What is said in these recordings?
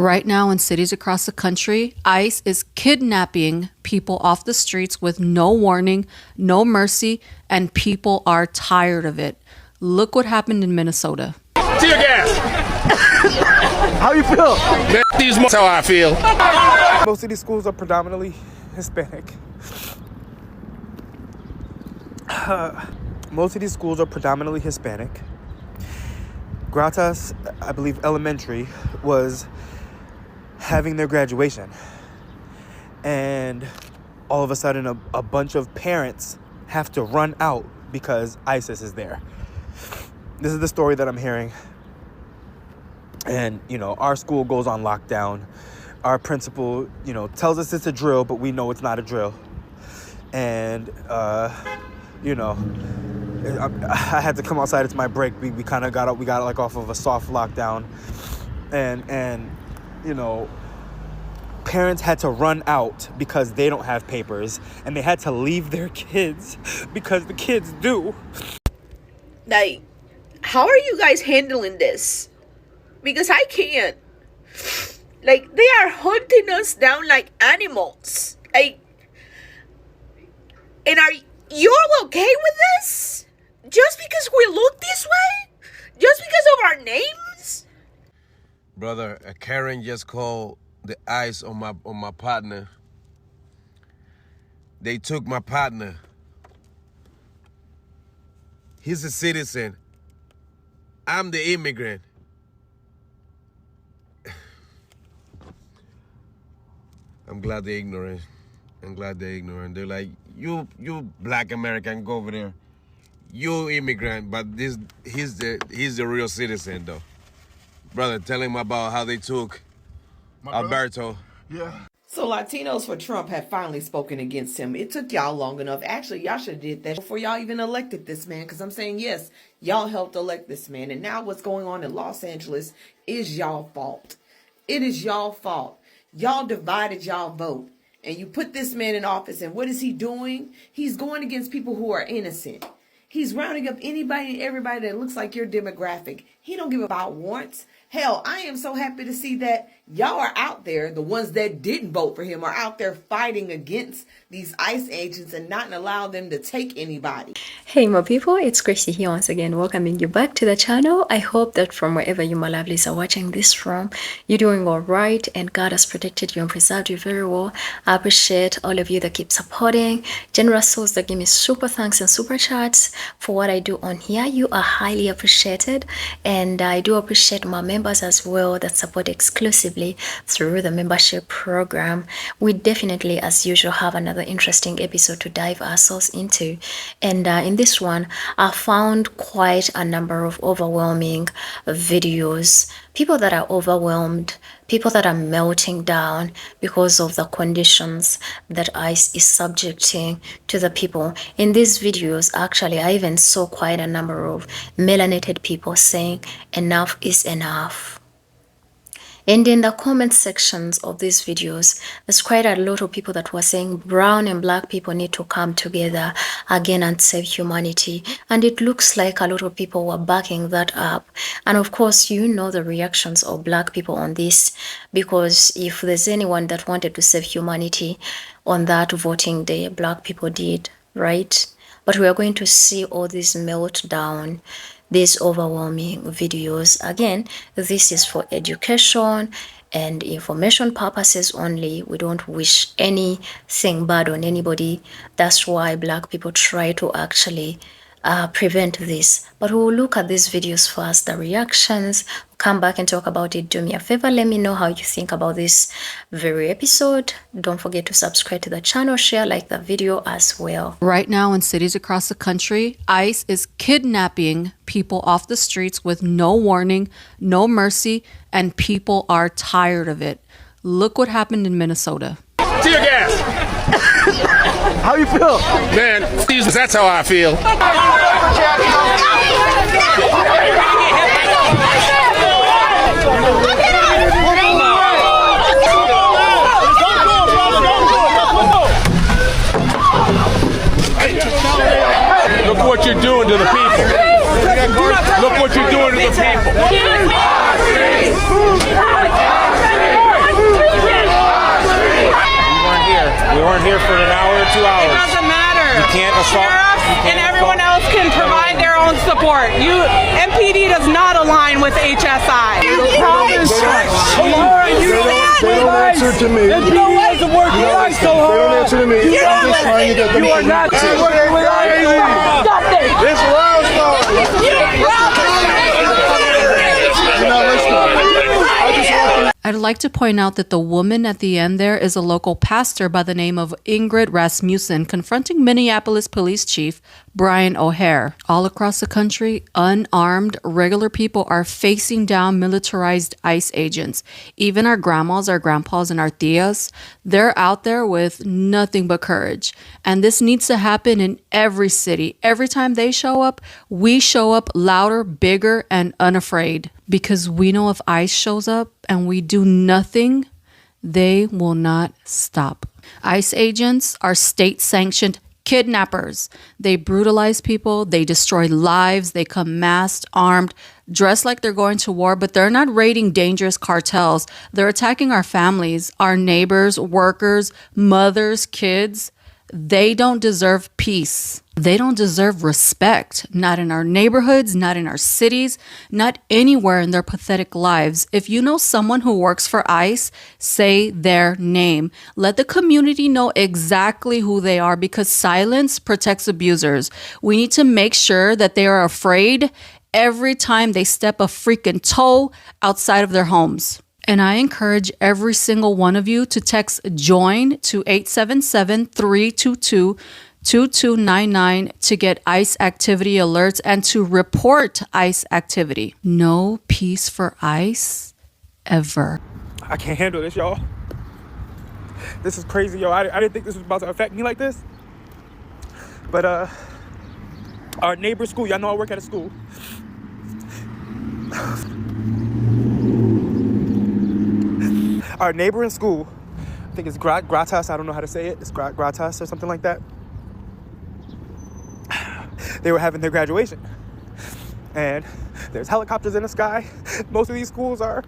Right now in cities across the country, ICE is kidnapping people off the streets with no warning, no mercy, and people are tired of it. Look what happened in Minnesota. Tear gas! How you feel? Man, that's how I feel. Most of these schools are predominantly Hispanic. Gratas, I believe elementary, was having their graduation. And all of a sudden, a bunch of parents have to run out because ISIS is there. This is the story that I'm hearing. And, our school goes on lockdown. Our principal, tells us it's a drill, but we know it's not a drill. And, I had to come outside. It's my break. We kind of got off of a soft lockdown. And parents had to run out because they don't have papers. And they had to leave their kids because the kids do. Like, how are you guys handling this? Because I can't. Like, they are hunting us down like animals. Like, and are you all okay with this? Just because we look this way? Just because of our names? Brother, Karen just called the ICE on my partner. They took my partner. He's a citizen. I'm the immigrant. I'm glad they're ignorant. They're like, you black American, go over there. You immigrant, but he's the real citizen though. Brother, tell him about how they took Alberto. Yeah. So Latinos for Trump have finally spoken against him. It took y'all long enough. Actually, y'all should have did that before y'all even elected this man. Because I'm saying, yes, y'all helped elect this man. And now what's going on in Los Angeles is y'all fault. It is y'all fault. Y'all divided y'all vote. And you put this man in office. And what is he doing? He's going against people who are innocent. He's rounding up anybody and everybody that looks like your demographic. He don't give about warrants. Hell, I am so happy to see that y'all are out there. The ones that didn't vote for him are out there fighting against these ICE agents and not allow them to take anybody. Hey my people, it's Christy here once again, welcoming you back to the channel. I hope that from wherever you my lovelies are watching this from, you're doing all right and God has protected you and preserved you very well. I appreciate all of you that keep supporting, generous souls that give me super thanks and super chats for what I do on here. You are highly appreciated, and I do appreciate my members as well that support exclusively through the membership program. We definitely, as usual, have another interesting episode to dive ourselves into, and in this one I found quite a number of overwhelming videos. People that are overwhelmed, people that are melting down because of the conditions that ICE is subjecting to the people. In these videos, actually, I even saw quite a number of melanated people saying enough is enough. And in the comment sections of these videos, there's quite a lot of people that were saying brown and black people need to come together again and save humanity. And it looks like a lot of people were backing that up. And of course, you know the reactions of black people on this, because if there's anyone that wanted to save humanity on that voting day, black people did, right? But we are going to see all this meltdown, these overwhelming videos. Again, this is for education and information purposes only. We don't wish anything bad on anybody. That's why black people try to actually prevent this. But we'll look at these videos first, the reactions, come back and talk about it. Do me a favor, let me know how you think about this very episode. Don't forget to subscribe to the channel, share, like the video as well. Right now in cities across the country, ICE is kidnapping people off the streets with no warning, no mercy, and people are tired of it. Look what happened in Minnesota. Tear gas! How you feel? Man, that's how I feel. Look what you're doing to the people. Look what you're doing to the people. aren't here for an hour or 2 hours. It doesn't matter. You can't assault. Sheriff and everyone else can provide their own support. MPD does not align with HSI. They don't answer to me. You know what? The work you like so hard. They don't answer to me. I'm just trying to get them. You are not working with us. This world star. You're not listening. I just want to. I'd like to point out that the woman at the end there is a local pastor by the name of Ingrid Rasmussen confronting Minneapolis Police Chief Brian O'Hare. All across the country, unarmed, regular people are facing down militarized ICE agents. Even our grandmas, our grandpas, and our tias, they're out there with nothing but courage. And this needs to happen in every city. Every time they show up, we show up louder, bigger, and unafraid. Because we know if ICE shows up and we do nothing, they will not stop. ICE agents are state-sanctioned kidnappers. They brutalize people, they destroy lives, they come masked, armed, dressed like they're going to war, but they're not raiding dangerous cartels. They're attacking our families, our neighbors, workers, mothers, kids. They don't deserve peace. They don't deserve respect. Not in our neighborhoods, not in our cities, not anywhere in their pathetic lives. If you know someone who works for ICE, say their name. Let the community know exactly who they are because silence protects abusers. We need to make sure that they are afraid every time they step a freaking toe outside of their homes. And I encourage every single one of you to text JOIN to 877-322-2299 to get ICE activity alerts and to report ICE activity. No peace for ICE ever. I can't handle this, y'all. This is crazy, yo. I didn't think this was about to affect me like this. But our neighbor school, y'all know I work at a school. Our neighbor in school, I think it's Gratas, I don't know how to say it. It's Gratas or something like that. They were having their graduation. And there's helicopters in the sky. Most of these schools are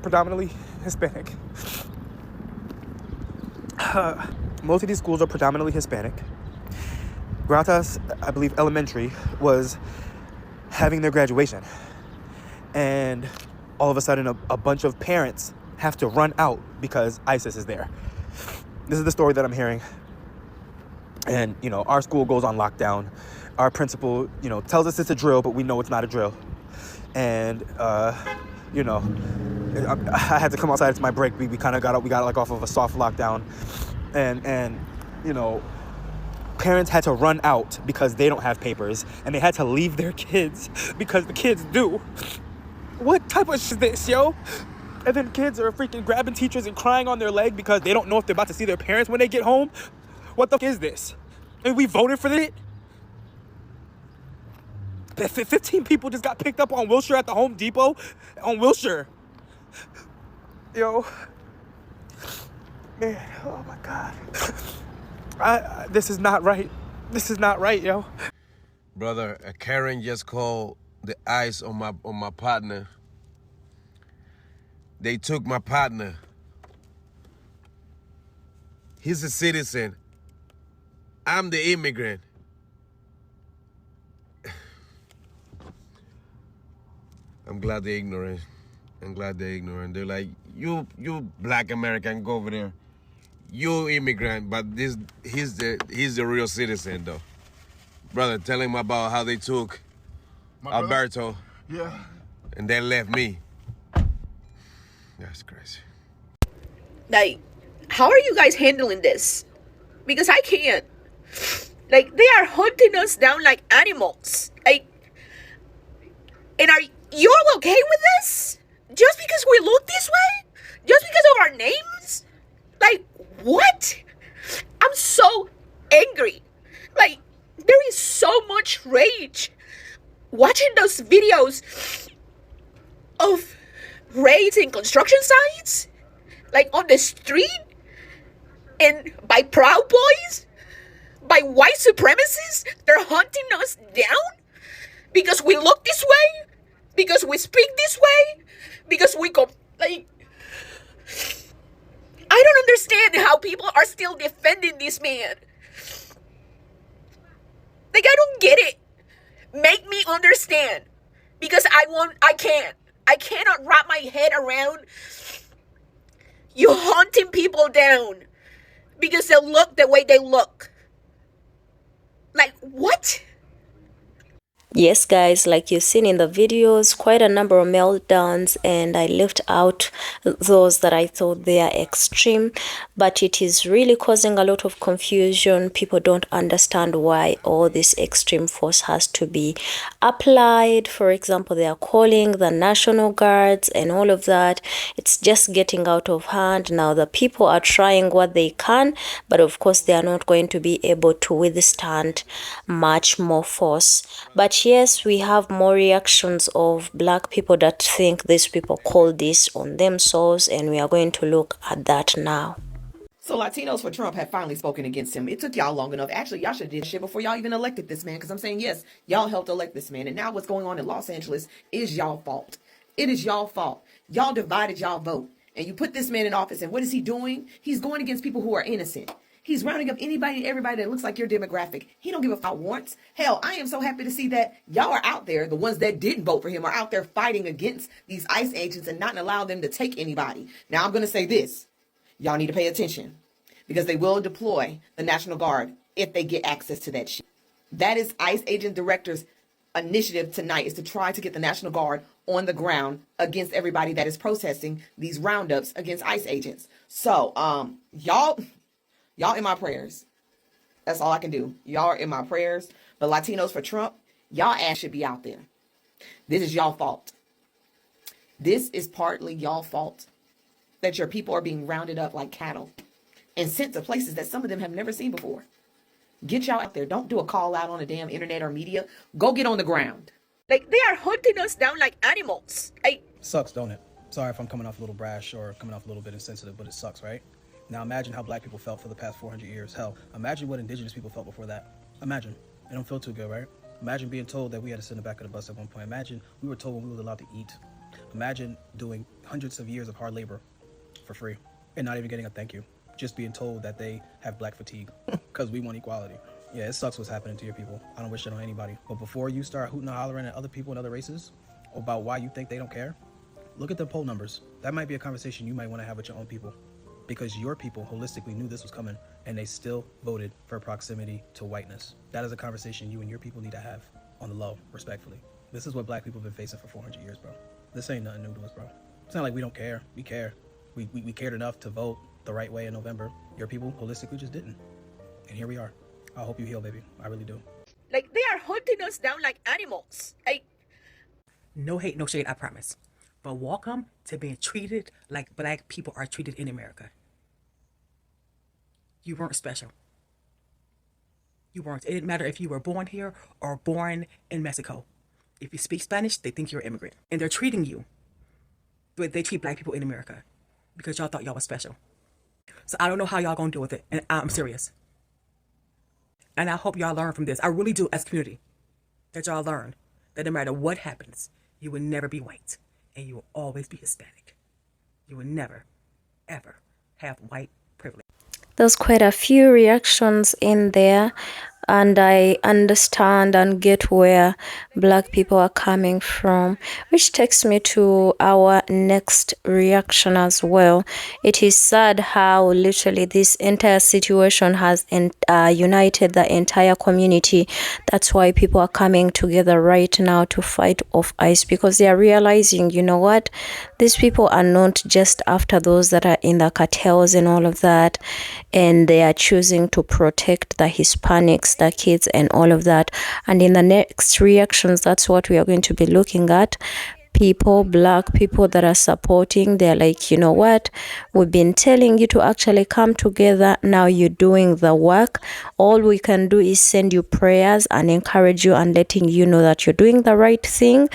predominantly Hispanic. Gratas, I believe elementary, was having their graduation. And all of a sudden, a bunch of parents have to run out because ISIS is there. This is the story that I'm hearing. And, our school goes on lockdown. Our principal, tells us it's a drill, but we know it's not a drill. And, I had to come outside. It's my break. We kind of got off of a soft lockdown. And parents had to run out because they don't have papers. And they had to leave their kids because the kids do. What type of shit is this, yo? And then kids are freaking grabbing teachers and crying on their leg because they don't know if they're about to see their parents when they get home. What the f*** is this? And we voted for it? 15 people just got picked up on Wilshire at the Home Depot. On Wilshire. Yo. Man, oh my God. This is not right. This is not right, yo. Brother, Karen just called the ICE on my partner. They took my partner. He's a citizen. I'm the immigrant. I'm glad they're ignorant. They're like, you black American, go over there. You immigrant, but he's the real citizen though. Brother, tell him about how they took Alberto. Yeah. And they left me. That's crazy. Like, how are you guys handling this? Because I can't. Like, they are hunting us down like animals. Like, and are you all okay with this? Just because we look this way? Just because of our names? Like, what? I'm so angry. Like, there is so much rage watching those videos of raids in construction sites, like on the street, and by Proud Boys, by white supremacists. They're hunting us down because we look this way, because we speak this way, because we go, like, I don't people are still defending this man. Like, I don't get it. Make me understand. Because I can't. I cannot wrap my head around you hunting people down because they look the way they look. Like, what? Yes, guys, like you've seen in the videos, quite a number of meltdowns, and I left out those that I thought they are extreme, but it is really causing a lot of confusion. People don't understand why all this extreme force has to be applied. For example, they are calling the National Guards and all of that. It's just getting out of hand. Now the people are trying what they can, but of course they are not going to be able to withstand much more force. But yes, we have more reactions of black people that think these people call this on themselves, and we are going to look at that now. So Latinos for Trump have finally spoken against him. It took y'all long enough. Actually, y'all should have did shit before y'all even elected this man. Because I'm saying, yes, y'all helped elect this man. And now what's going on in Los Angeles is y'all fault. It is y'all fault. Y'all divided y'all vote. And you put this man in office. And what is he doing? He's going against people who are innocent. He's rounding up anybody and everybody that looks like your demographic. He don't give a fuck warrants. Hell, I am so happy to see that y'all are out there. The ones that didn't vote for him are out there fighting against these ICE agents and not allow them to take anybody. Now, I'm going to say this. Y'all need to pay attention because they will deploy the National Guard if they get access to that shit. That is ICE agent director's initiative tonight, is to try to get the National Guard on the ground against everybody that is protesting these roundups against ICE agents. So, y'all in my prayers. That's all I can do. Y'all are in my prayers. But Latinos for Trump, y'all ass should be out there. This is y'all fault. This is partly y'all fault that your people are being rounded up like cattle and sent to places that some of them have never seen before. Get y'all out there. Don't do a call out on the damn internet or media. Go get on the ground. Like, they are hunting us down like animals. Sucks, don't it? Sorry if I'm coming off a little brash or coming off a little bit insensitive, but it sucks, right? Now imagine how black people felt for the past 400 years. Hell, imagine what indigenous people felt before that. Imagine. It don't feel too good, right? Imagine being told that we had to sit in the back of the bus at one point. Imagine we were told when we were allowed to eat. Imagine doing hundreds of years of hard labor for free and not even getting a thank you. Just being told that they have black fatigue because we want equality. Yeah, it sucks what's happening to your people. I don't wish it on anybody. But before you start hooting and hollering at other people and other races about why you think they don't care, look at the poll numbers. That might be a conversation you might want to have with your own people, because your people holistically knew this was coming and they still voted for proximity to whiteness. That is a conversation you and your people need to have on the low, respectfully. This is what black people have been facing for 400 years, bro. This ain't nothing new to us, bro. It's not like we don't care. We care. We cared enough to vote the right way in November. Your people holistically just didn't. And here we are. I hope you heal, baby. I really do. Like, they are hunting us down like animals. No hate, no shade, I promise. But welcome to being treated like black people are treated in America. You weren't special. You weren't. It didn't matter if you were born here or born in Mexico. If you speak Spanish, they think you're an immigrant. And they're treating you the way they treat black people in America because y'all thought y'all was special. So I don't know how y'all gonna deal with it. And I'm serious. And I hope y'all learn from this. I really do, as a community, that y'all learn that no matter what happens, you will never be white and you will always be Hispanic. You will never, ever have white privilege. There's quite a few reactions in there, and I understand and get where black people are coming from, which takes me to our next reaction as well. It is sad how literally this entire situation has united the entire community. That's why people are coming together right now to fight off ICE, because they are realizing, you know what, these people are not just after those that are in the cartels and all of that, and they are choosing to protect the Hispanics, the kids, and all of that. And in the next reactions, that's what we are going to be looking at. People, black people that are supporting, they're like, you know what, we've been telling you to actually come together. Now you're doing the work. All we can do is send you prayers and encourage you and letting you know that you're doing the right thing.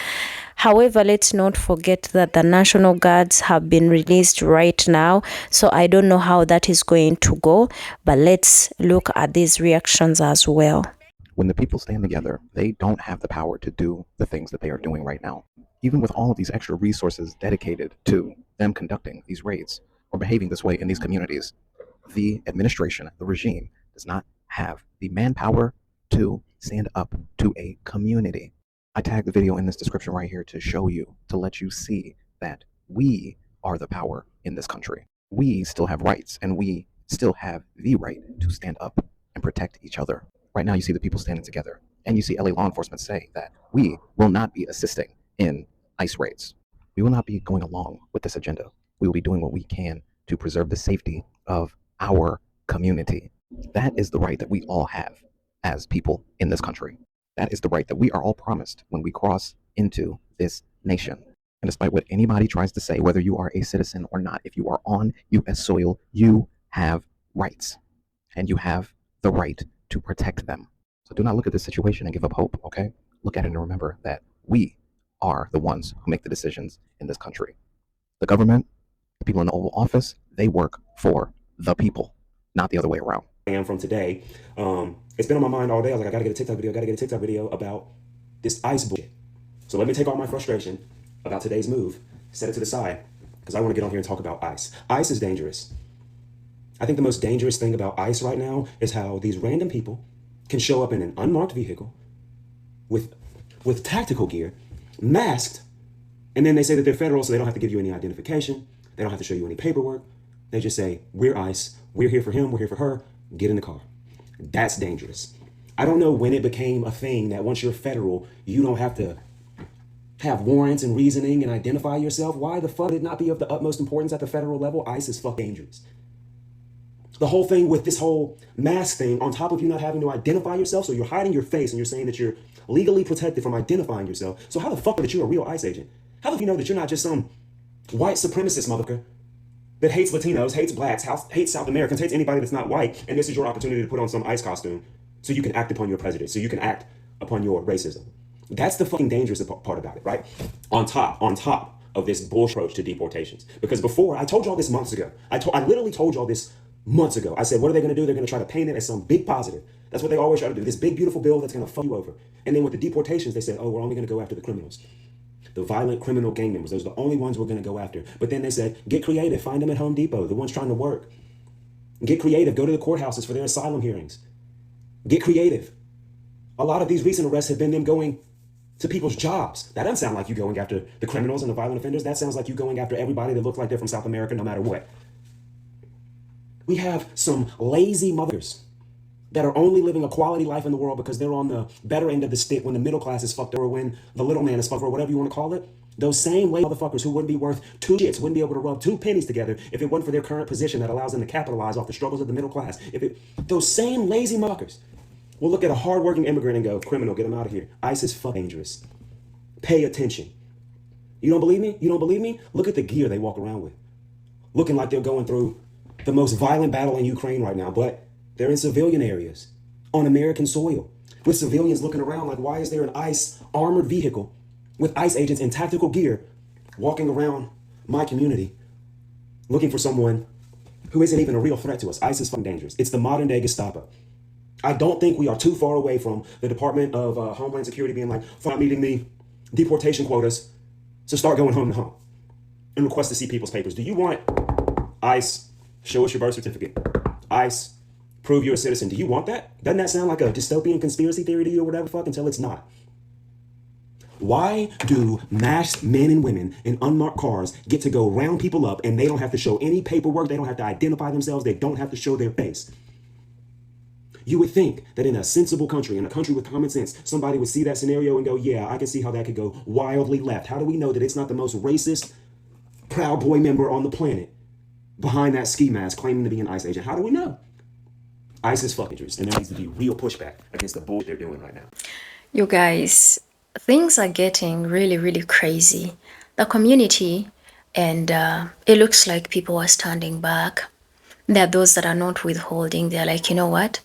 However, let's not forget that the National Guards have been released right now. So I don't know how that is going to go, but let's look at these reactions as well. When the people stand together, they don't have the power to do the things that they are doing right now. Even with all of these extra resources dedicated to them conducting these raids or behaving this way in these communities, the administration, the regime, does not have the manpower to stand up to a community. I tagged the video in this description right here to show you, to let you see that we are the power in this country. We still have rights, and we still have the right to stand up and protect each other. Right now, you see the people standing together, and you see LA law enforcement say that we will not be assisting in ICE raids. We will not be going along with this agenda. We will be doing what we can to preserve the safety of our community. That is the right that we all have as people in this country. That is the right that we are all promised when we cross into this nation. And despite what anybody tries to say, whether you are a citizen or not, if you are on U.S. soil, you have rights. And you have the right to protect them. So do not look at this situation and give up hope, okay? Look at it and remember that we are the ones who make the decisions in this country. The government, the people in the Oval Office, they work for the people, not the other way around. I am from today. It's been on my mind all day. I was like, I gotta get a TikTok video about this ICE bullshit. So let me take all my frustration about today's move, set it to the side, because I want to get on here and talk about ICE. ICE is dangerous. I think the most dangerous thing about ICE right now is how these random people can show up in an unmarked vehicle with tactical gear, masked, and then they say that they're federal, so they don't have to give you any identification. They don't have to show you any paperwork. They just say, we're ICE, we're here for him, we're here for her, get in the car. That's dangerous. I don't know when it became a thing that once you're federal, you don't have to have warrants and reasoning and identify yourself. Why the fuck did it not be of the utmost importance at the federal level? ICE is fuck dangerous. The whole thing with this whole mask thing, on top of you not having to identify yourself, so you're hiding your face and you're saying that you're legally protected from identifying yourself. So how the fuck that you're a real ICE agent? How do you know that you're not just some white supremacist motherfucker that hates Latinos, hates blacks, hates South Americans, hates anybody that's not white, and this is your opportunity to put on some ICE costume so you can act upon your prejudice, so you can act upon your racism. That's the fucking dangerous part about it, right? On top of this bullshit approach to deportations. Because before, I told y'all this months ago. I literally told y'all this months ago. I said, what are they going to do? They're going to try to paint it as some big positive. That's what they always try to do. This big, beautiful bill that's going to fuck you over. And then with the deportations, they said, oh, we're only going to go after the criminals. The violent criminal gang members. Those are the only ones we're going to go after. But then they said, get creative. Find them at Home Depot, the ones trying to work. Get creative. Go to the courthouses for their asylum hearings. Get creative. A lot of these recent arrests have been them going to people's jobs. That doesn't sound like you going after the criminals and the violent offenders. That sounds like you going after everybody that looks like they're from South America no matter what. We have some lazy mothers that are only living a quality life in the world because they're on the better end of the stick when the middle class is fucked or when the little man is fucked or whatever you want to call it. Those same lazy motherfuckers who wouldn't be worth two shits, wouldn't be able to rub two pennies together if it wasn't for their current position that allows them to capitalize off the struggles of the middle class. Those same lazy motherfuckers will look at a hardworking immigrant and go, criminal, get him out of here. ICE is fucking dangerous. Pay attention. You don't believe me? You don't believe me? Look at the gear they walk around with. Looking like they're going through the most violent battle in Ukraine right now, but they're in civilian areas on American soil with civilians looking around like, why is there an ICE armored vehicle with ICE agents in tactical gear walking around my community looking for someone who isn't even a real threat to us? ICE is fucking dangerous. It's the modern day Gestapo. I don't think we are too far away from the Department of Homeland Security being like, for not meeting the deportation quotas, so start going home to home and request to see people's papers. Do you want ICE, show us your birth certificate? ICE, prove you're a citizen. Do you want that? Doesn't that sound like a dystopian conspiracy theory to you or whatever fuck until it's not? Why do masked men and women in unmarked cars get to go round people up and they don't have to show any paperwork? They don't have to identify themselves. They don't have to show their face. You would think that in a sensible country, in a country with common sense, somebody would see that scenario and go, yeah, I can see how that could go wildly left. How do we know that it's not the most racist Proud Boy member on the planet behind that ski mask claiming to be an ICE agent? How do we know? ICE is fucking dangerous, and there needs to be real pushback against the bullshit they're doing right now. You guys, things are getting really, really crazy. The community, and it looks like people are standing back. There are those that are not withholding. They're like, you know what?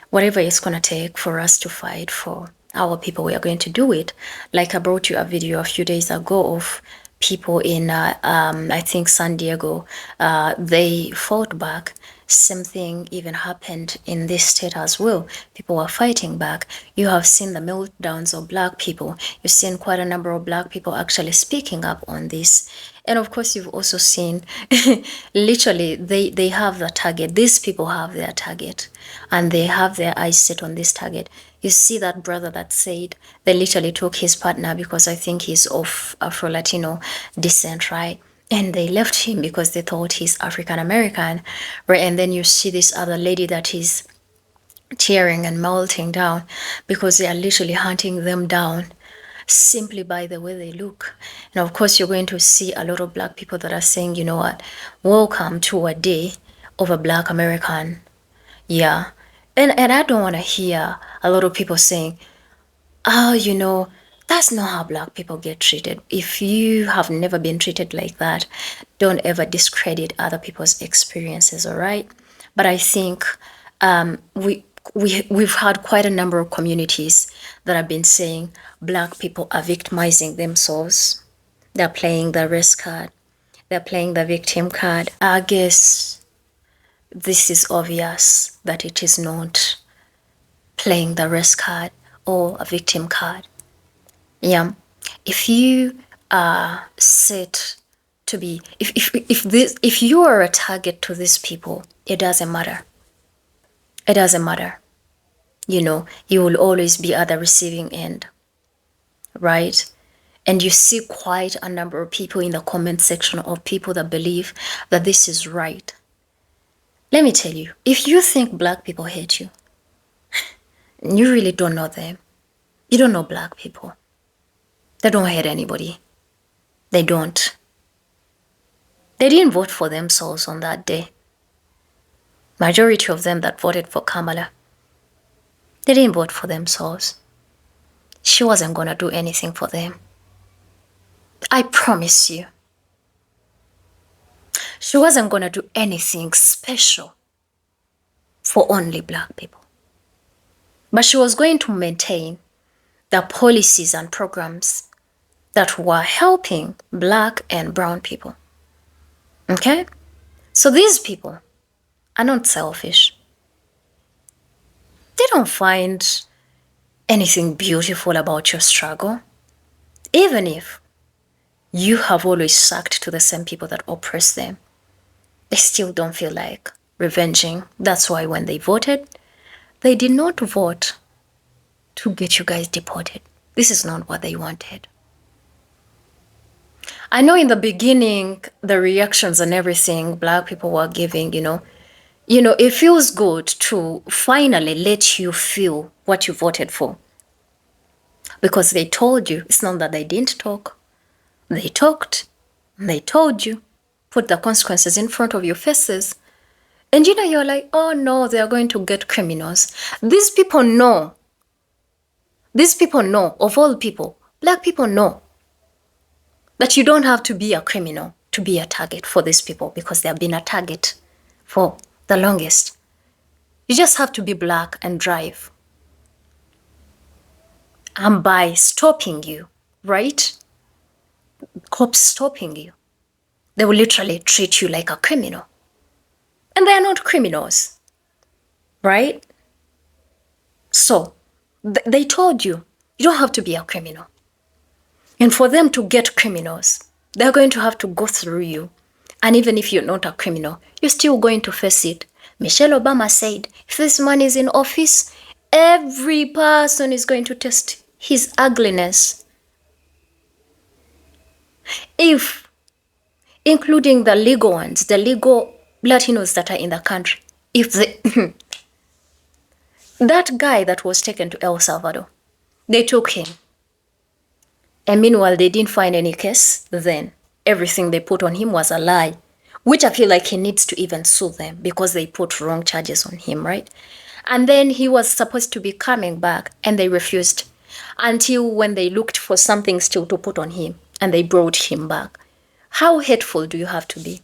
Whatever it's going to take for us to fight for our people, we are going to do it. Like I brought you a video a few days ago of people in, I think, San Diego. They fought back, same thing even happened in this state as well. People were fighting back. You have seen the meltdowns of black people. You've seen quite a number of black people actually speaking up on this. And of course, you've also seen, literally, they have the target. These people have their target, and they have their eyes set on this target. You see that brother that said they literally took his partner because I think he's of Afro-Latino descent, right? And they left him because they thought he's African American, right? And then you see this other lady that is tearing and melting down because they are literally hunting them down simply by the way they look. And of course, you're going to see a lot of black people that are saying, you know what, welcome to a day of a black American. Yeah. And I don't want to hear a lot of people saying, oh, you know, that's not how black people get treated. If you have never been treated like that, don't ever discredit other people's experiences, all right? But I think we've had quite a number of communities that have been saying black people are victimizing themselves. They're playing the risk card. They're playing the victim card. I guess this is obvious that it is not playing the risk card or a victim card. Yeah. If you are set to be, if you are a target to these people, it doesn't matter. It doesn't matter. You know, you will always be at the receiving end, right? And you see quite a number of people in the comment section of people that believe that this is right. Let me tell you, if you think black people hate you, you really don't know them. You don't know black people. They don't hate anybody. They don't. They didn't vote for themselves on that day. Majority of them that voted for Kamala, they didn't vote for themselves. She wasn't going to do anything for them. I promise you. She wasn't going to do anything special for only black people. But she was going to maintain the policies and programs that were helping black and brown people. Okay? So these people are not selfish. They don't find anything beautiful about your struggle. Even if you have always sucked to the same people that oppress them, they still don't feel like revenging. That's why when they voted, they did not vote to get you guys deported. This is not what they wanted. I know in the beginning, the reactions and everything black people were giving, you know, it feels good to finally let you feel what you voted for. Because they told you, it's not that they didn't talk. They talked, they told you, put the consequences in front of your faces. And you're like, oh no, they are going to get criminals. These people know. These people know, of all people, black people know that you don't have to be a criminal to be a target for these people because they have been a target for the longest. You just have to be black and drive. And by stopping you, right? Cops stopping you, they will literally treat you like a criminal. And they are not criminals, right? So, they told you, you don't have to be a criminal. And for them to get criminals, they're going to have to go through you. And even if you're not a criminal, you're still going to face it. Michelle Obama said, if this man is in office, every person is going to test his ugliness. If, including the legal ones, the legal Latinos that are in the country, if that guy that was taken to El Salvador, they took him. And meanwhile, they didn't find any case, then everything they put on him was a lie, which I feel like he needs to even sue them because they put wrong charges on him, right? And then he was supposed to be coming back and they refused until when they looked for something still to put on him and they brought him back. How hateful do you have to be?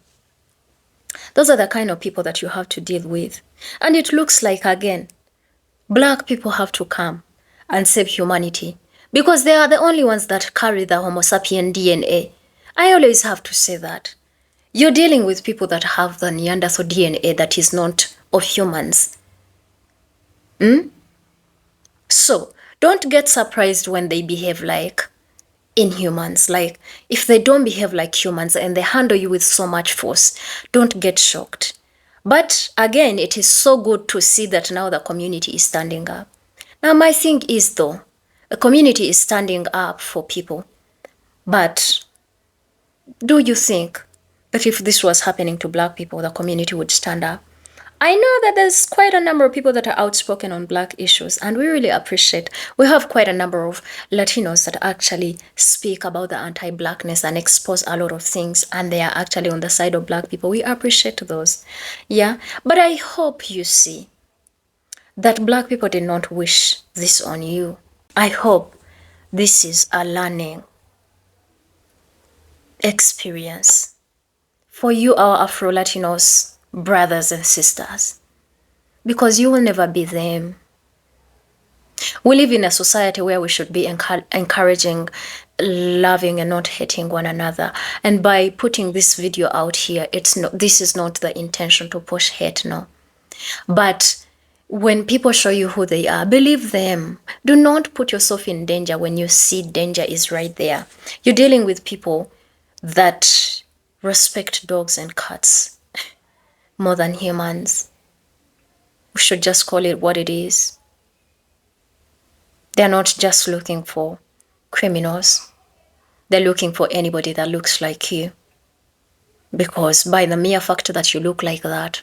Those are the kind of people that you have to deal with. And it looks like, again, black people have to come and save humanity because they are the only ones that carry the Homo sapien DNA. I always have to say that. You're dealing with people that have the Neanderthal DNA that is not of humans. So don't get surprised when they behave like inhumans. Like, if they don't behave like humans and they handle you with so much force, don't get shocked. But again, it is so good to see that now the community is standing up. Now, my thing is, though, the community is standing up for people. But do you think that if this was happening to Black people, the community would stand up? I know that there's quite a number of people that are outspoken on Black issues, and we really appreciate. We have quite a number of Latinos that actually speak about the anti-Blackness and expose a lot of things, and they are actually on the side of Black people. We appreciate those. Yeah, but I hope you see that Black people did not wish this on you. I hope this is a learning experience for you, our Afro-Latinos brothers and sisters, because you will never be them. We live in a society where we should be encouraging, loving, and not hating one another. And by putting this video out here, this is not the intention to push hate, no. But when people show you who they are, believe them. Do not put yourself in danger when you see danger is right there. You're dealing with people that respect dogs and cats more than humans. We should just call it what it is. They're not just looking for criminals. They're looking for anybody that looks like you. Because by the mere fact that you look like that,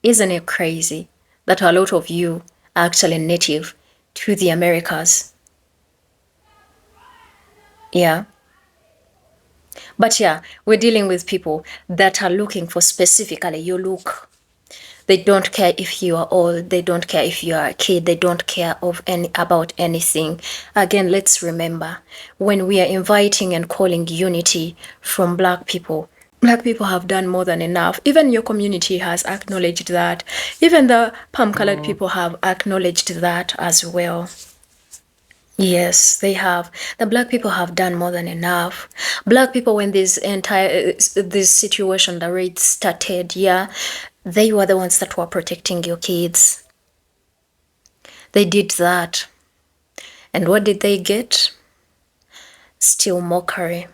isn't it crazy that a lot of you are actually native to the Americas? Yeah. But yeah, we're dealing with people that are looking for specifically your look. They don't care if you are old. They don't care if you are a kid. They don't care about anything. Again, let's remember, when we are inviting and calling unity from Black people have done more than enough. Even your community has acknowledged that. Even the palm-colored people have acknowledged that as well. Yes, they have. The Black people have done more than enough. Black people, when this situation, the raid started, yeah, they were the ones that were protecting your kids. They did that. And what did they get? Still mockery.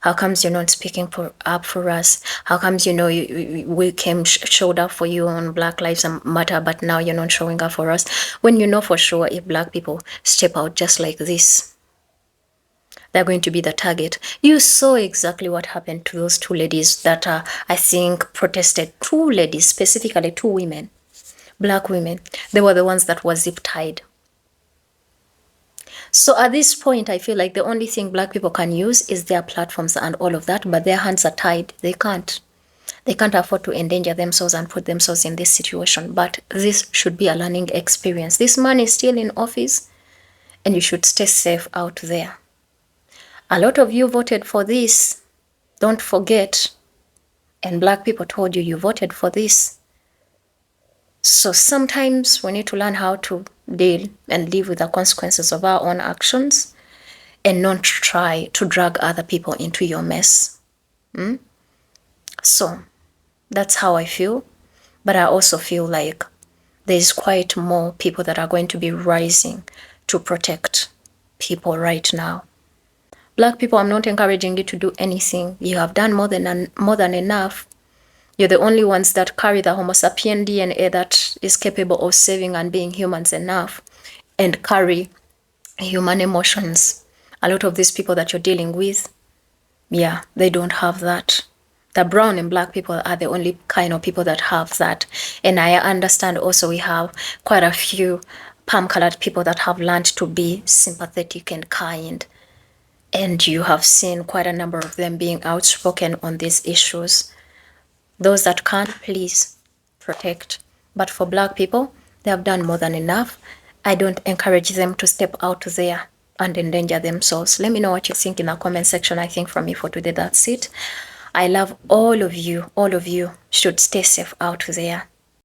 How comes you're not speaking up for us? How comes, we showed up for you on Black Lives Matter, but now you're not showing up for us? When you know for sure if Black people step out just like this, they're going to be the target. You saw exactly what happened to those two ladies that I think protested. Two ladies, specifically two women, Black women. They were the ones that were zip-tied. So at this point, I feel like the only thing Black people can use is their platforms and all of that, but their hands are tied. They can't afford to endanger themselves and put themselves in this situation. But this should be a learning experience. This man is still in office, and you should stay safe out there. A lot of you voted for this. Don't forget. And Black people told you you voted for this. So sometimes we need to learn how to deal and live with the consequences of our own actions and not try to drag other people into your mess. So that's how I feel. But I also feel like there's quite more people that are going to be rising to protect people right now. Black people, I'm not encouraging you to do anything. You have done more than enough. You're the only ones that carry the Homo sapien DNA that is capable of saving and being humans enough and carry human emotions. A lot of these people that you're dealing with, yeah, they don't have that. The brown and Black people are the only kind of people that have that. And I understand also we have quite a few palm-colored people that have learned to be sympathetic and kind. And you have seen quite a number of them being outspoken on these issues. Those that can't, please protect. But for Black people, they have done more than enough. I don't encourage them to step out there and endanger themselves. Let me know what you think in the comment section. I think from me for today, that's it. I love all of you. All of you should stay safe out there.